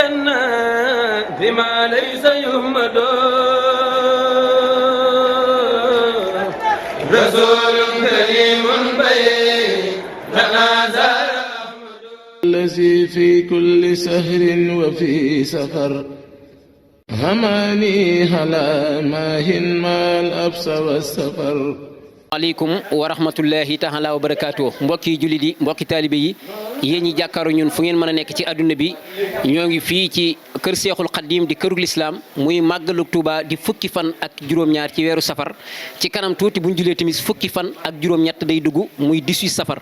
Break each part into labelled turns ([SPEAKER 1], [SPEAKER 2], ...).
[SPEAKER 1] الجنة بما ليس يهمد رسول كريم بين تنازل
[SPEAKER 2] الذي في كل سهر وفي سفر هماني هلا ماهن ما الأبس والسفر.
[SPEAKER 3] aleykum wa rahmatullahi taala wa barakaatu mbokki jullit yi mbokki taalibe yi yéen ñi jàkkaaru ñun fu ngeen mën a nekk ci àdduna bi ñoo ngi fii ci kër Seexul Xaddiim di kërug lislaam muy màggalu Tuuba di fukki fan ak juróom-ñaar ci weeru safar ci kanam tuuti bu ñu julee timis fukki fan ak juróom-ñett day dugg muy 18 safar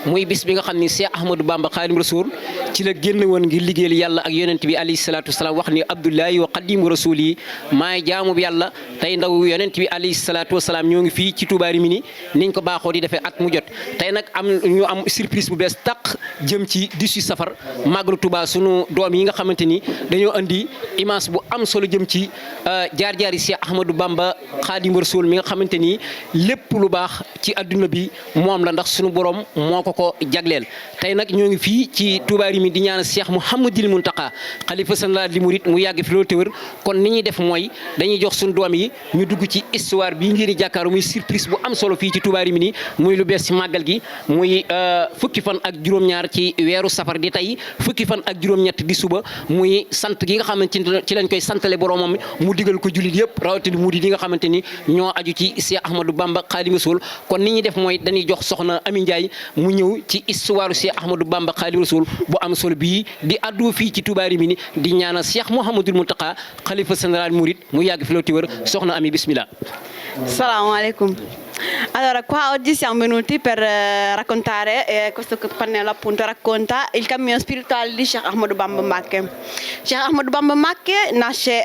[SPEAKER 3] muy bis bi nga xam ni Cheikh Ahmadou Bamba Xaadimu Rasuul ci la génn woon ngir liggéeyal yàlla ak yonent bi alayhi salaatu wasalaam wax ni Abdullahi wa Xadimu Rasuul yi maay jaamu bi yàlla tey ndaw yonent bi alayhi salaatu wasalaam ñoo ngi fii ci Tuuba Rimini niñ ko baaxoo di defee at mu jot tey nag ñu am surprise bu bees tàq jëm ci 18 safar màggalu Tuuba sunu doom yi nga xamante ni dañoo andi image bu am solo jëm ci jaar-jaari Cheikh Ahmadou Bamba Xaadimu Rasuul mi nga xamante ni lépp lu baax ci adduna bi moom la ndax sunu borom moo ko jagleel tey nag ñoo ngi fii ci Tuuba Rimini di ñaanal Cheikh Mouhamadul Mountakha xalifa général des mourides mu yàgg fi loolu te wér kon ni ñuy def mooy dañuy jox sunu doom yi ñu dugg ci histoire bii ngeen di jàkkaaru muy surprise bu am solo fii ci Tuuba Rimini muy lu bees ci màggal gi muy fukki fan ak juróom-ñaar ci weeru safar di tey fukki fan ak juróom-ñett di suba muy sant gi nga xamante ni ci lañ koy santale boromam mu digal ko jullit yëpp rawatina murid yi nga xamante ni ñoo aju ci Cheikh Ahmadou Bamba Xaadimu Rasuul kon ni ñuy def mooy dañuy jox soxna Ami Ndiaye mu ñëw ci histoire Cheikh Ahmadou Bamba Xaadimu Rasuul bu am solo bii di addu fii ci Tuuba Rimini di ñaanal Cheikh Mouhamadul Mountakha xalifa général mouride mu yàgg fi loolu te wér soxna Ami bismillah.
[SPEAKER 4] Assalamu alaikum. Allora, qua oggi siamo venuti per raccontare, questo pannello appunto racconta il cammino spirituale di Cheikh Ahmadou Bamba Mbacké. Cheikh Ahmadou Bamba Mbacké nasce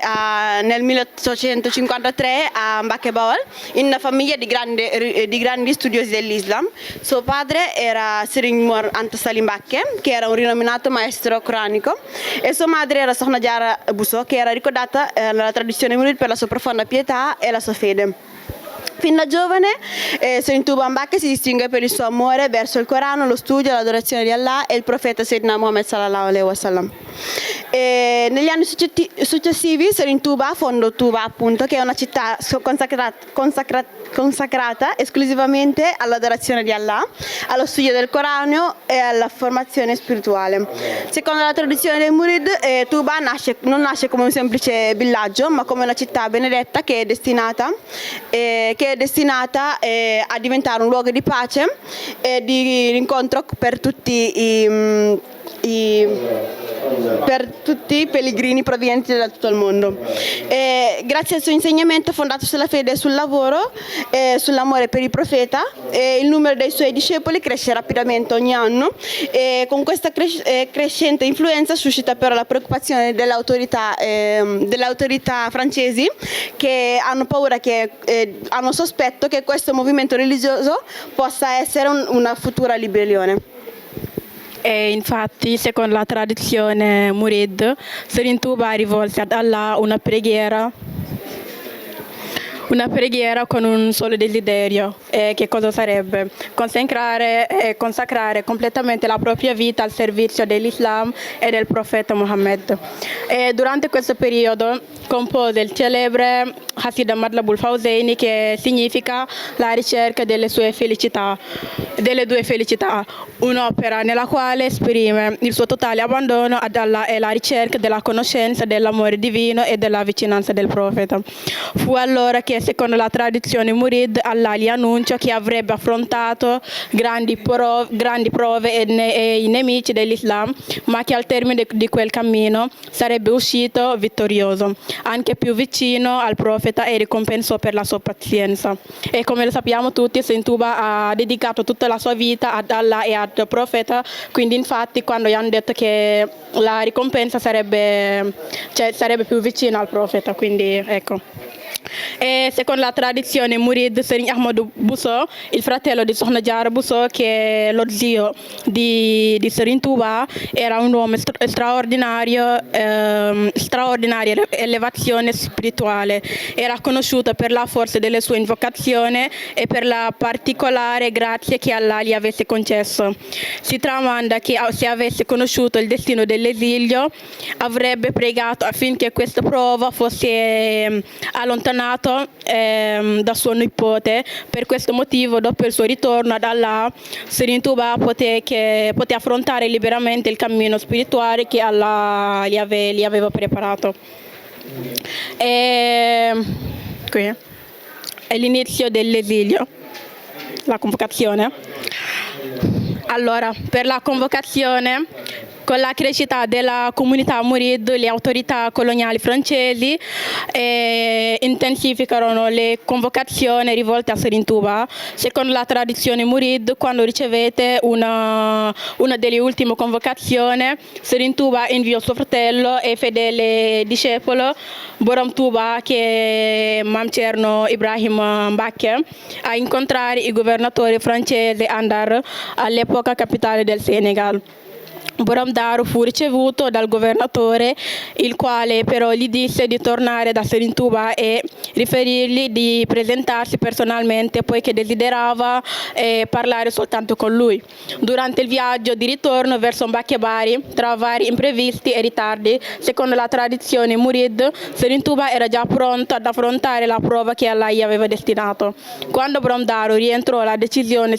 [SPEAKER 4] nel 1853 a Mbacké Bawol in una famiglia di grandi studiosi dell'Islam. Suo padre era Serigne Mor Anta Sali Mbacké, che era un rinominato maestro coranico, e sua madre era Sokhna Diarra Bousso, che era ricordata nella tradizione mouride per la sua profonda pietà e la sua fede. Fin da giovane Serigne Touba Mbacké si distingue per il suo amore verso il Corano, lo studio, l'adorazione di Allah e il profeta Sayyidina Muhammad sallallahu alaihi wasallam. Negli anni successivi Serigne Touba fonda Touba appunto, che è una città consacrata esclusivamente all'adorazione di Allah, allo studio del Corano e alla formazione spirituale. Secondo la tradizione dei Murid, Touba non nasce come un semplice villaggio, ma come una città benedetta che è destinata a diventare un luogo di pace e di rincontro per tutti i pellegrini provenienti da tutto il mondo. Grazie al suo insegnamento fondato sulla fede e sul lavoro e sull'amore per il profeta, il numero dei suoi discepoli cresce rapidamente ogni anno, e con questa crescente influenza suscita però la preoccupazione delle autorità francesi, che hanno paura, hanno sospetto che questo movimento religioso possa essere una futura ribellione.
[SPEAKER 5] E infatti, secondo la tradizione Murid, Serigne Touba rivolse ad Allah una preghiera con un solo desiderio. Che cosa sarebbe? Consacrare completamente la propria vita al servizio dell'Islam e del profeta Muhammad. E durante questo periodo compose il celebre Qasida Matlabul Fawzayni, che significa la ricerca delle due felicità, un'opera nella quale esprime il suo totale abbandono ad Allah e la ricerca della conoscenza dell'amore divino e della vicinanza del profeta. Fu allora che, secondo la tradizione Murid, Allah gli annunciò che avrebbe affrontato grandi prove e i nemici dell'Islam, ma che al termine di quel cammino sarebbe uscito vittorioso, anche più vicino al profeta, e ricompensò per la sua pazienza. E come lo sappiamo tutti, Serigne Touba ha dedicato tutta la sua vita ad Allah e al profeta, quindi infatti quando gli hanno detto che la ricompensa sarebbe più vicina al profeta, quindi ecco. E secondo la tradizione Murid, Serigne Ahmadou Bousso, il fratello di Sokhna Diarra Bousso, che è lo zio di Serigne Touba, era un uomo straordinaria elevazione spirituale. Era conosciuto per la forza delle sue invocazioni e per la particolare grazia che Allah gli avesse concesso. Si tramanda che se avesse conosciuto il destino dell'esilio avrebbe pregato affinché questa prova fosse allontanato da suo nipote. Per questo motivo, dopo il suo ritorno ad Allah, Serigne Touba poté affrontare liberamente il cammino spirituale che Allah gli aveva preparato. Qui è l'inizio dell'esilio, la convocazione. Allora, per la convocazione, con la crescita della comunità Murid, le autorità coloniali francesi intensificarono le convocazioni rivolte a Serigne Touba. Secondo la tradizione Murid, quando ricevette una delle ultime convocazioni, Serigne Touba inviò suo fratello e fedele discepolo Borom Touba, che è Mam Cerno Ibrahim Mbacké, a incontrare il governatore francese Andar, all'epoca capitale del Senegal. Borom Darou fu ricevuto dal governatore, il quale però gli disse di tornare da Serigne Touba e riferirgli di presentarsi personalmente, poiché desiderava parlare soltanto con lui. Durante il viaggio di ritorno verso Mbacké Bari, tra vari imprevisti e ritardi, secondo la tradizione Murid, Serigne Touba era già pronto ad affrontare la prova che Allah gli aveva destinato. Quando Borom Darou rientrò, la decisione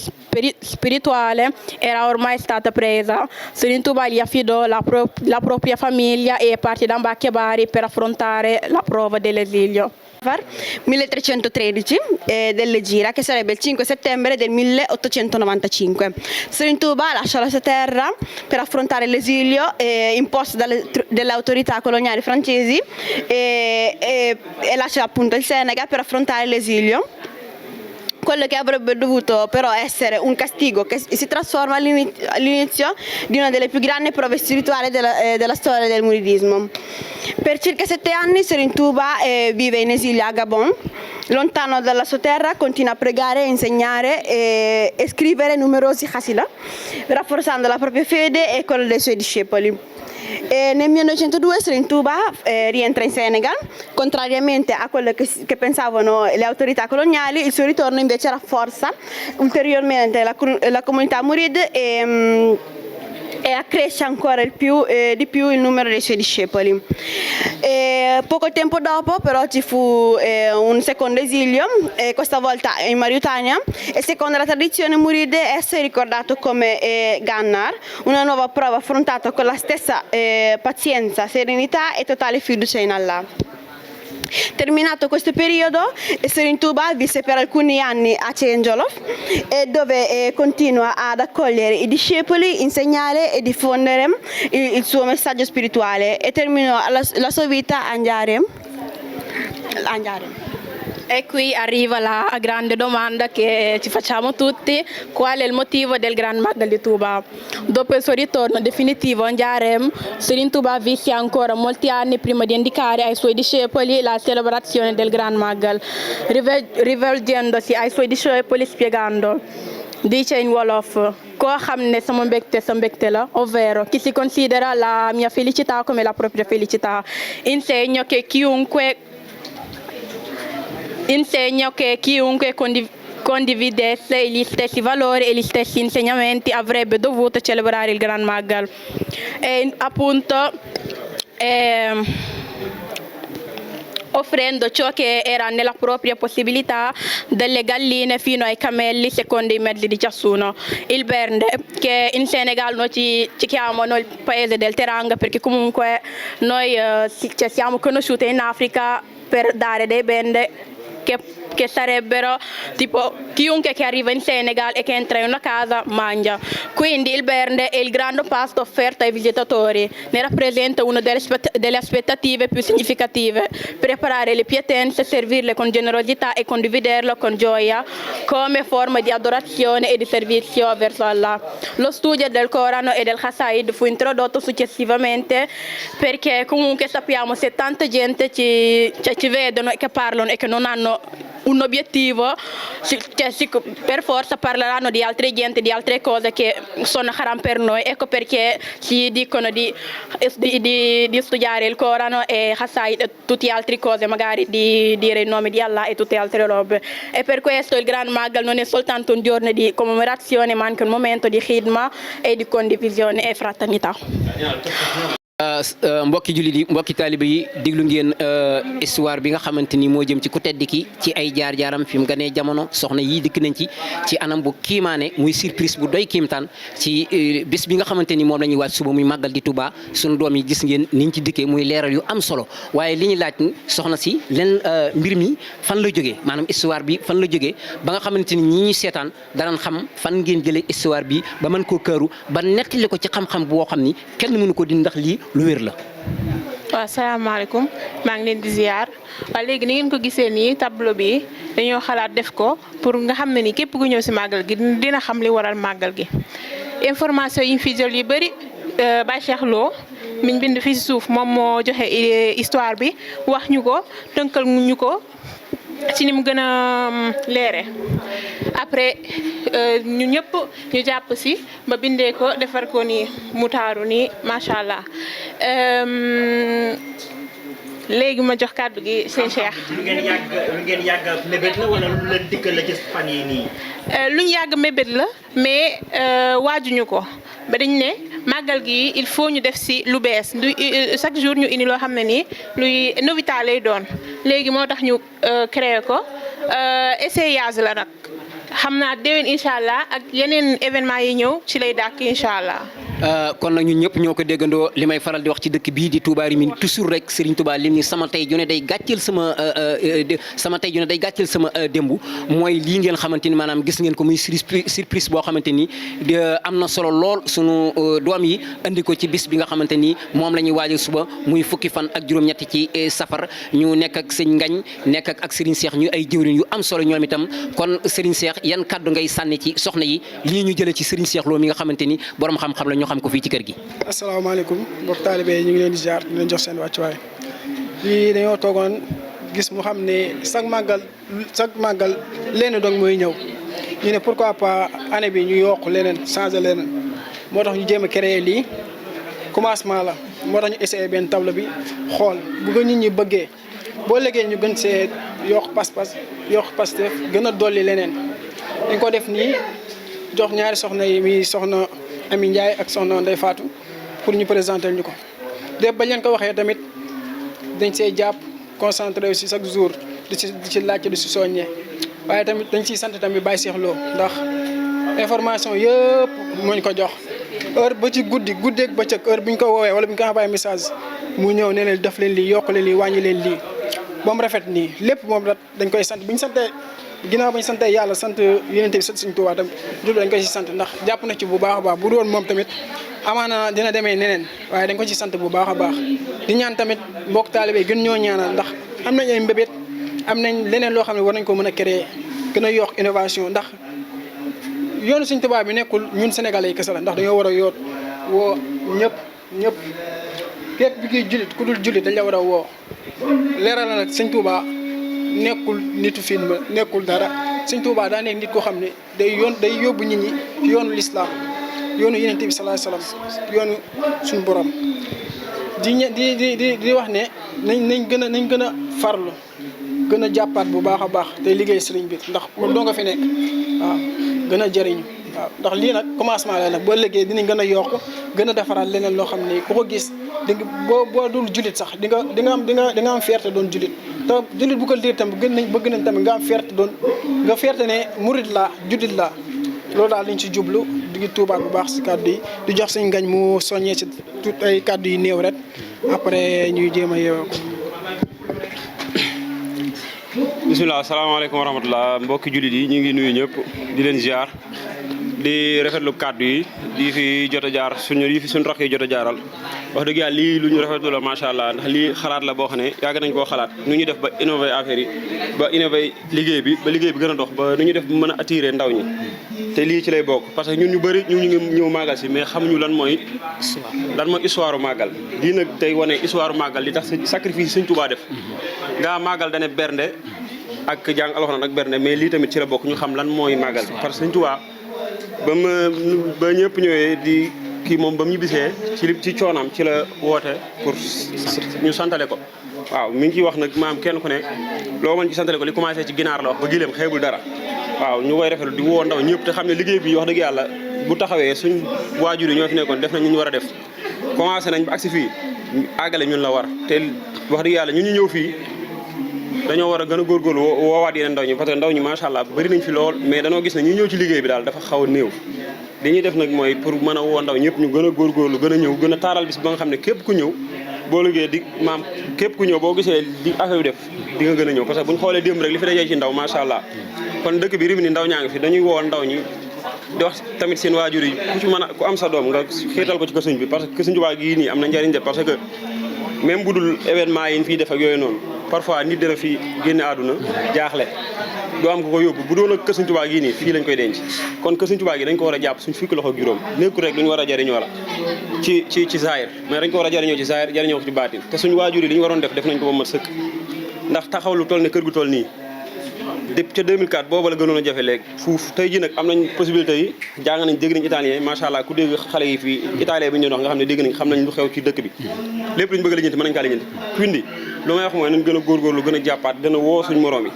[SPEAKER 5] spirituale era ormai stata presa. Serigne Touba gli affidò la propria famiglia e partì da Mbacké Bari per affrontare la prova dell'esilio.
[SPEAKER 4] 1313 dell'Egira, che sarebbe il 5 settembre del 1895. Serigne Touba lascia la sua terra per affrontare l'esilio imposto dalle autorità coloniali francesi e lascia appunto il Senegal per affrontare l'esilio. Quello che avrebbe dovuto però essere un castigo che si trasforma all'inizio di una delle più grandi prove spirituali della storia del muridismo. Per circa 7 anni Serigne Touba vive in esilio a Gabon. Lontano dalla sua terra continua a pregare, insegnare e scrivere numerosi qasida, rafforzando la propria fede e quella dei suoi discepoli. Nel 1902 Serigne Touba rientra in Senegal. Contrariamente a quello che pensavano le autorità coloniali, il suo ritorno invece rafforza ulteriormente la comunità Murid e accresce ancora di più il numero dei suoi discepoli. Poco tempo dopo però ci fu un secondo esilio, questa volta in Mauritania, e secondo la tradizione Murid esso è ricordato come Gannar, una nuova prova affrontata con la stessa pazienza, serenità e totale fiducia in Allah. Terminato questo periodo, Serigne Touba visse per alcuni anni a Cengiolo, dove continua ad accogliere i discepoli, insegnare e diffondere il suo messaggio spirituale, e terminò la sua vita a Ndiarème.
[SPEAKER 5] E qui arriva la grande domanda che ci facciamo tutti: qual è il motivo del Gran Magal di Touba? Dopo il suo ritorno definitivo a Ndiarème, Serigne Touba visse ancora molti anni prima di indicare ai suoi discepoli la celebrazione del Gran Magal, rivolgendosi ai suoi discepoli spiegando. Dice in Wolof: koo xam ne sama mbégte sa mbégte la, ovvero chi si considera la mia felicità come la propria felicità. Insegno che chiunque condividesse gli stessi valori e gli stessi insegnamenti avrebbe dovuto celebrare il Gran Magal. E appunto offrendo ciò che era nella propria possibilità, dalle galline fino ai cammelli secondo i mezzi di ciascuno. Il bernde, che in Senegal noi ci chiamano il paese del Teranga, perché comunque noi siamo conosciuti in Africa per dare dei bende che sarebbero tipo chiunque che arriva in Senegal e che entra in una casa mangia. Quindi il bernde è il grande pasto offerto ai visitatori, ne rappresenta una delle aspettative più significative: preparare le pietanze, servirle con generosità e condividerlo con gioia come forma di adorazione e di servizio verso Allah. Lo studio del Corano e del Qasaid fu introdotto successivamente, perché comunque sappiamo, se tanta gente ci vedono e che parlano e che non hanno hanno un obiettivo, per forza parleranno di altre gente, di altre cose che sono haram per noi. Ecco perché ci dicono di studiare il Corano e Hasai e tutte altre cose, magari di dire il nome di Allah e tutte altre robe. E per questo il Gran Magal non è soltanto un giorno di commemorazione, ma anche un momento di khidma e di condivisione e fraternità.
[SPEAKER 3] mbokki jullit yi mbokki taalibe yi diglu ngeen histoire bi nga xamante ni moo jëm ci ku tedd ki ci ay jaar-jaaram fi mu ganee jamono soxna yii dikk nañ ci anam bu kiimaane muy surprise bu doy kiimtaan ci bis bi nga xamante ni moom la ñuy waaj suba muy màggal di Touba sunu doom yi gis ngeen niñ ci dikkee muy leeral yu am solo waaye li ñu laaj soxna si leen mbir mi fan la jógee maanaam histoire bi fan la jógee ba nga xamante ni ñi ñuy seetaan danañ xam fan ngeen jëlee histoire bi ba mën koo këru ba nettali ko ci xam-xam boo xam ni kenn mënu ko di ndax lii lu wér la.
[SPEAKER 6] waaw salaamaaleykum maa ngi leen di ziar waaye léegi ni ngeen ko gisee nii tableau bi dañoo xalaat def ko pour nga xam ne ni képp ku ñëw si màggal gi dina xam li waral màggal gi. information yi ñu fi jël yu bëri Baye Cheikh Lo miñ bind fi si suuf moom moo joxe histoire bi wax ñu ko tënkal ñu ko ci ni mu gën a leere après ñu ñëpp ñu jàpp si ba bindee ko defar ko nii mu taaru nii macha allah léegi ma jox kàddu gi sëñ Cheikh.
[SPEAKER 7] lu ngeen yàgg mébét la wala lu leen dikkal la ci fan yi nii.
[SPEAKER 6] lu ñu yàgg mébét la mais waajuñu ko ba dañ ne màggal gi il faut ñu def si lu bees chaque jour ñu indi loo xam ne nii luy novita lay doon léegi moo tax ñu créé ko essayage la nag xam naa déwén incha allah ak yeneen événement yi ñëw ci lay dàkk incha allah.
[SPEAKER 3] kon nag ñun ñëpp ñoo ko déggandoo li may faral di wax ci dëkk bii di Touba Rimini toujours rek Serigne Touba lim ni sama tey jone day gàcceel sama tey jone day gàcceel sama démb mooy lii ngeen xamante ni maanaam gis ngeen ko muy surprise boo xamante ni am na solo lool sunu doom yi andi ko ci bis bi nga xamante ni moom la ñuy waajal suba muy fukki fan ak juróom-ñetti ci safar ñu nekk ak sëñ Ngañ nekk ak Serigne Cheikh ñu ay jëwriñ yu am solo ñoom itam kon Serigne Cheikh yan kaddu ngay sànni ci soxna yi lii ñu jëlee ci Serigne Cheikh Lo mi nga xamante ni borom xam-xam la ñu xam ko fii ci kër gi.
[SPEAKER 8] asalaamaaleykum mbokk taalibe yi ñu ngi leen di ziar di leen jox seen wàccuwaay lii dañoo toogoon gis mu xam ne chaque màggal lenn dong mooy ñëw ñu ne pourquoi pas année bi ñu yokk leneen changer leneen moo tax ñu jéem a créer lii commencement la moo tax ñu essayé benn table bi xool bu ko nit ñi bëggee boo léegee ñu gën see yokk pas-pas yokk Pastef gën a dolli leneen dañ ko def nii jox ñaari soxna yi mi soxna Ami Ndiaye ak soxna Ndeye Fatou pour ñu présenter ñu ko def ba leen ko waxee tamit dañ see jàpp concentré aussi chaque jour di ci laajte di ci soññee waaye tamit dañ ciy sant tamit Baye Cheikh Lo ndax information yëpp moo ñu ko jox heure ba ci guddeeg bëccëg heure bu ñu ko woowee wala bu ñu ko envoyé message mu ñëw ne leen def leen lii yokk leen lii wàññi leen lii ba mu rafet nii lépp moom dañ koy sant bu ñu santee ginnaaw bañ santee yàlla sant Yonent bi sant Sëriñ Tuubaa tamit dañ koy ci sant ndax jàpp na ci bu baax a baax bu doon moom tamit amaana dina demee neneen waaye dañ ko ci sant bu baax a baax di ñaan tamit mbokk taalibe gën ñoo ñaanal ndax am nañ ay mbébét am nañ leneen loo xam ne war nañ ko mën a créer gën a yokk innovation ndax yoonu Sëriñ Tuubaa bi nekkul ñun sénégalais yi kese la ndax dañoo war a yoot woo ñëpp képp bi kiy jullit ku dul jullit dañ la war a woo leeral na nag Sëriñ Tuubaa nekkul nitu film nekkul dara Sëriñ Tuubaa daa nekk nit koo xam ne day yóbbu nit ñi ci yoonu lislaam yoonu Yonent bi sallallahu alayhi wasallam yoonu suñu borom di wax ne nañ gën a farlu gën a jàppaat bu baax a baax tey liggéey sëriñ bi ndax moom doo nga fi nekk waaw gën a jëriñu waaw ndax lii nag commencement la nag boo liggéey dinañ gën a yokk gën a defaraat leneen loo xam ne ku ko gis di nga boo dul julit sax di nga am fierté doon julit te julit bu ko liir tamit bëgg nañ tamit nga am fierté ne murid laa julit laa loolu daal lañ ci jublu di tuubaat bu baax si kàddu yi di jox suñ Ngañ mu soññee si tout ay kàddu yi néew rek après ñuy jéem a yeewoo ko.
[SPEAKER 9] bisimilah asalaamaaleykum wa rahmatulah mbokki jullit yi ñu ngi nuyu ñëpp di leen ziar di rafetlu kàddu yi di fi jot a jaar suñu rakk yi jot a jaaral wax dëgg yàlla lii lu ñu rafetlu la macha allah ndax lii xalaat la boo xam ne yàgg nañ koo xalaat nu ñu def ba innover affaire yi ba innover liggéey bi gën a dox ba nu ñu def mën a attirer ndaw ñi te lii ci lay bokk parce que ñun ñu bëri ñu ngi ñëw màggal si mais xamuñu lan mooy histoire màggal lii nag tey wane histoire màggal li tax sacrifice Sëñ Tuubaa def nga màggal dane bernde ak jàng alxuraan ak berne mais lii tamit ci la bokk ñu xam lan mooy màggal parce que Sëñ Tuubaa ba ñëpp ñëwee di kii moom ba mu ñibbisee ci coonaam ci la woote pour ñu santale ko waaw mi ngi ciy wax nag maam kenn ku ne loo mën ci santale ko li commencé ci ginaar la wax ba gileem xeebul dara waaw ñu koy rafetlu di woo ndaw ñëpp te xam ne liggéey bi wax dëgg yàlla bu taxawee suñ waajur yi ñoo fi nekkoon def nañ ñu war a def commencé nañ ba agsi fii àggale ñun la war te wax dëgg yàlla ñun ñu ñëw fii dañoo war a gën a góorgóorlu woowaat yeneen ndaw ñi parce que ndaw ñi macha allah bëri nañ fi lool mais dañoo gis ne ñi ñëw ci liggéey bi daal dafa xaw a néew li ñuy def nag mooy pour mën a woo ndaw ñëpp ñu gën a góorgóorlu gën a ñëw gën a taaral bis ba nga xam ne képp ku ñëw boo liggéey di maam képp ku ñëw boo gisee di affaire bi def di nga gën a ñëw parce que bu ñu xoolee démb rek li fi dajee ci ndaw macha allah kon dëkk bi Rimini ndaw ñaa ngi fi dañuy woo ndaw ñi di wax tamit seen waajur yi ku ci mën a ku am sa doom nga xiital ko ci Kër Sëñ bi parce que Kër Sëñ Tuubaa gii nii am na njëriñ de parce que même bu dul événement yi ñu fiy def ak yooyu noonu parfois nit dina fi génne àdduna jaaxle doo am ko ko yóbbu bu doon ak Kër Sëñ Tuubaa gii nii fii lañ koy denc kon Kër Sëñ Tuubaa gi dañ ko war a jàpp suñ fukki loxo ak juróom nekkul rek lu ñu war a jariñoo la ci zaahir mais dañ ko war a jariñoo ci zaahir jariñoo ko ci baatin te suñu waajur yi li ñu waroon def nañ ko ba mat sëkk ndax taxaw lu toll ne kër gu toll nii depuis ca 2004 booba la gënoon a jafe léegi fuuf tey ji nag am nañ possibilité yi jàng nañ dégg nañ italien macha allah ku dégg xale yi fii italien bi ñu doon wax nga xam ne dégg nañ xam nañ lu xew ci dëkk bi lépp lu ñu bëgg a lijjanti mën nañ kaa lijjanti quindi lu may wax mooy nañ gën a góorgóorlu gën a jàppaat gën a woo suñ morom yi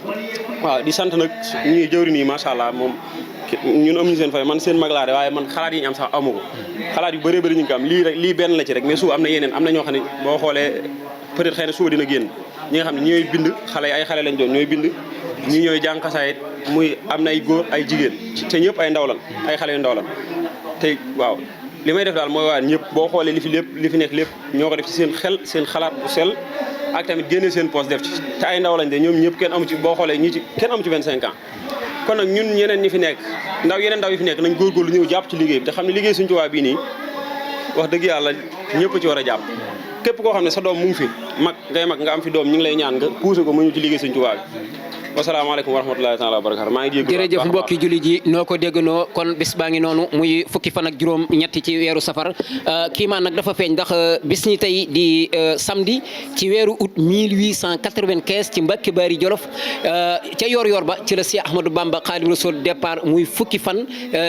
[SPEAKER 9] waaw di sant nag ñuy jëwri nii macha allah moom ñun amuñu seen fay man seen mag laa de waaye man xalaat yi ñu am sax amu ko xalaat yu bëree bëri ñu ngi ko am lii benn la ci rek mais suba am na yeneen am na ñoo xam ne boo xoolee peut-être xëy na suba dina génn ñi nga xam ne ñooy bind xale yi ay xale lañ doon ñooy bind ñi ñooy jàng xasaayit muy am na ay góor ay jigéen te ñëpp ay ndaw lan ay xale yu ndaw lan te waaw li may def daal mooy waa ñëpp boo xoolee li fi nekk lépp ñoo ko def ci seen xel seen xalaat bu sell ak tamit génne seen poste def ci te ay ndaw lañ de ñoom ñëpp kenn amu ci boo xoolee ñi ci kenn amu ci 25 ans kon nag ñun ñeneen ñi fi nekk yeneen ndaw yi fi nekk nañ góorgóorlu ñëw jàpp ci liggéey bi te xam ne liggéey Sëñ Tuubaa bii nii wax dëgg yàlla ñëpp ci war a jàpp képp koo xam ne sa doom mu ngi fi mag ngay mag nga am fi doom ñu ngi lay ñaan nga poussé ko mu ñu ci liggéey Sëñ Tuubaa bi wasalaamaaleykum wa rahmatulahi taala wa barakatu maa ngi
[SPEAKER 3] jërëjëf mbokki julli ji noo ko déggandoo kon bis baa ngi noonu muy fukki fan ak juróom ñetti ci weeru safar kiimaan nag dafa feeñ ndax bis ñi tey di samedi ci weeru août 1895 ci Mbàkke Baari Jolof ca yor ba ci la Cheikh Ahmadou Bamba Xaadimu Rasuul départ muy fukki fan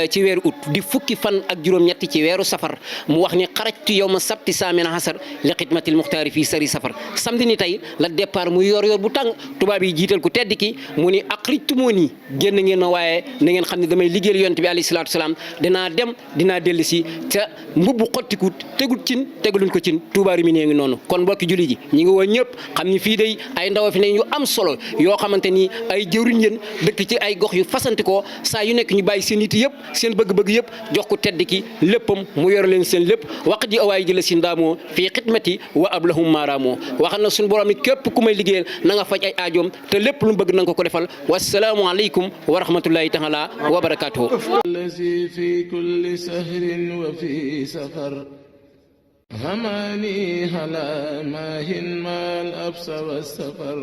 [SPEAKER 3] ci weeru août di fukki fan ak juróom ñetti ci weeru safar mu wax ni xarajtu yow ma sabti saamina hasar li xidmatil muxtaari fii sari safar samedi ni tey la départ muy yor bu tàng tubaab yi jiital ku tedd ki mu ni aqrijtumoo nii génn ngeen ma waaye na ngeen xam ne damay liggéeyal yonent bi alayhi salaatu salaam dinaa dem dinaa dellu si ca mbubbu xottikut tegul cin tegaluñ ko cin Touba Rimini ngi noonu kon mbokki julli ji ñi ngi woo ñëpp xam ni fii day ay ndaw fi ne yu am solo yoo xamante ni ay jëwriñ yéen dëkk ci ay gox yu fasanti ko saa yu nekk ñu bàyyi seen nit yëpp seen bëgg-bëgg yëpp jox ko tedd ki léppam mu yor leen seen lépp waq ji awaay ji la si ndaamoo fii xidmati wa ablahum maaraamoo waxal na suñu borom ni képp ku may liggéeyal na nga faj ay aajoom te lépp lu bëgg na nga ko defal wassalaamu aleykum wa rahmatullahi taala wa barakatuhu
[SPEAKER 2] الذي في كل سهر وفي سفر هماني هلا ماهن ما الأبس والسفر